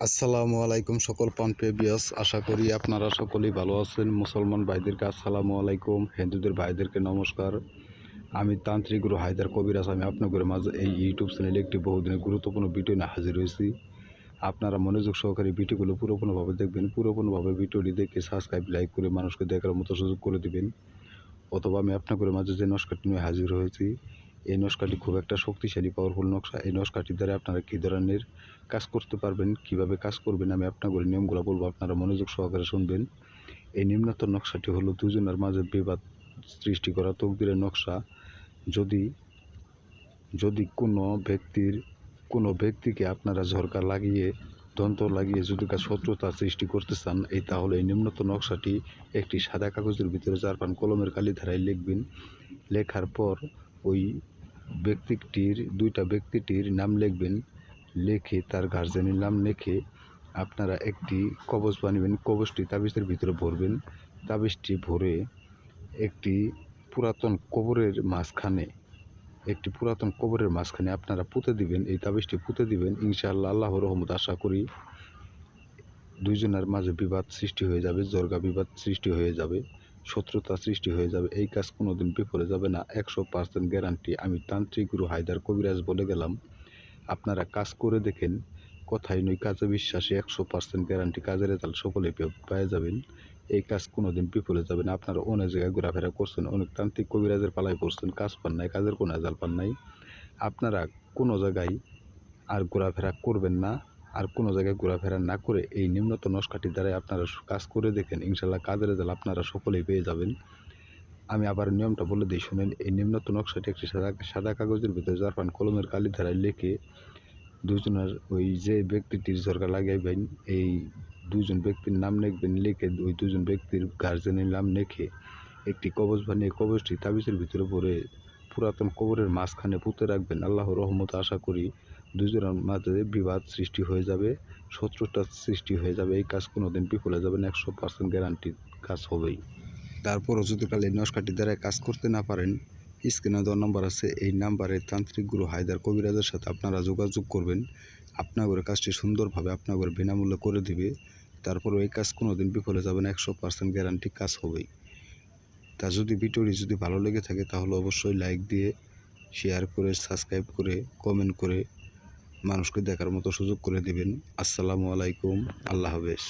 আসসালামু আলাইকুম সকল প্রাণপ্রিয় ভিউয়ার্স, আশা করি আপনারা সকলেই ভালো আছেন। মুসলমান ভাইদেরকে আসসালামু আলাইকুম, হিন্দুদের ভাইদেরকে নমস্কার। আমি তান্ত্রিক গুরু হায়দার কবিরাজ। আমি আপনাদের মাঝে এই ইউটিউব চ্যানেলে একটি বহুদিনের গুরুত্বপূর্ণ ভিডিও নিয়ে হাজির হয়েছি। আপনারা মনোযোগ সহকারে ভিডিওগুলো পুরোপুরিভাবে দেখবেন। পুরোপুরিভাবে ভিডিওটি দেখে সাবস্ক্রাইব, লাইক করে মানুষকে দেখার মতো সুযোগ করে দিবেন। অথবা আমি আপনাদের মাঝে যে নকশাটি নিয়ে হাজির হয়েছি, এই নকশাটি খুব একটা শক্তিশালী পাওয়ারফুল নকশা। এই নকশাটি দ্বারা আপনারা কী ধরনের কাজ করতে পারবেন, কিভাবে কাজ করবেন, আমি আপনাদের নিয়মগুলো বলবো, আপনারা মনোযোগ সহকারে শুনবেন। এই নিম্নতর নকশাটি হলো দুজনের মাঝে বিবাদ সৃষ্টি করা তকদিরের নকশা। যদি কোনো ব্যক্তিকে আপনারা ঝরকা লাগিয়ে, দন্ত লাগিয়ে যদি শত্রুতা সৃষ্টি করতে চান, তাহলে এই নিম্নতর নকশাটি একটি সাদা কাগজের ভিতরে 4 কলমের কালি ধারায় লিখবেন। লেখার পর ওই ব্যক্তিটির নাম লিখবেন। লিখে তার গার্জেনের নাম লিখে আপনারা একটি কবজ বানাবেন। কবজটি তাবিজের ভিতরে ভরবেন। তাবিজটি ভরে একটি পুরাতন কবরের মাঝখানে আপনারা পুঁতে দিবেন। এই তাবিজটি পুঁতে দিবেন। ইনশাআল্লাহ, আল্লাহর রহমত আশা করি দুইজনের মাঝে বিবাদ সৃষ্টি হয়ে যাবে, জর্গা বিবাদ সৃষ্টি হয়ে যাবে, শত্রুতা সৃষ্টি হয়ে যাবে। এই কাজ কোনোদিন বিফলে যাবে না, 100% গ্যারান্টি। আমি তান্ত্রিক গুরু হায়দার কবিরাজ বলে গেলাম। আপনারা কাজ করে দেখেন, কথাই নয় কাজে বিশ্বাসী, 100% গ্যারান্টি। কাজের রেজাল্ট সকলে পেয়ে যাবেন। এই কাজ কোনোদিন বিফলে যাবে না। আপনারা অনেক জায়গায় ঘোরাফেরা করছেন, অনেক তান্ত্রিক কবিরাজের পালায় পড়ছেন, কাজ পান নাই, কাজের কোনো রেজাল্ট পান নাই। আপনারা কোনো জায়গায় আর ঘোরাফেরা করবেন না। আর কোনো জায়গায় ঘোরাফেরা না করে এই নিম্নতর নকশাটি দ্বারাই আপনারা কাজ করে দেখেন। ইনশাল্লাহ কাজের রেজাল্ট আপনারা সকলেই পেয়ে যাবেন। আমি আবার নিয়মটা বলে দিই, শুনেন। এই নিম্নতর নকশাটি একটি সাদা কাগজের ভিতরে 4 কলমের কালি ধারায় লিখে দুজনের ওই যে ব্যক্তিটির ঝরকা লাগাইবেন, এই দুজন ব্যক্তির নাম লিখবেন। লিখে ওই দুজন ব্যক্তির গার্জেনের নাম লিখে একটি কবজ বানিয়ে কবজটি তাবিজের ভিতরে ভরে পুরাতন কবরের মাঝখানে পুঁতে রাখবেন। আল্লাহর রহমত আশা করি দুজনের মাঝে বিবাদ সৃষ্টি হয়ে যাবে, শত্রুতা সৃষ্টি হয়ে যাবে। এই কাজ কোনোদিন বিফলে যাবে না, 100% গ্যারান্টি কাজ হবেই। তারপরও যদি কাল এই নকশাটি দ্বারা কাজ করতে না পারেন, স্ক্রিনে দেওয়া নাম্বার আছে, এই নাম্বারে তান্ত্রিক গুরু হায়দার কবিরাজের সাথে আপনারা যোগাযোগ করবেন। আপনাদের কাজটি সুন্দরভাবে আপনাদের বিনামূল্যে করে দিবে। তারপরও এই কাজ কোনোদিন বিফলে যাবে না, 100% গ্যারান্টি কাজ হবেই। তা যদি ভিডিওটি যদি ভালো লেগে থাকে, তাহলে অবশ্যই লাইক দিয়ে, শেয়ার করে, সাবস্ক্রাইব করে, কমেন্ট করে মানুষকে দেখার মতো সুযোগ করে দিবেন। আসসালামু আলাইকুম, আল্লাহ হাফেজ।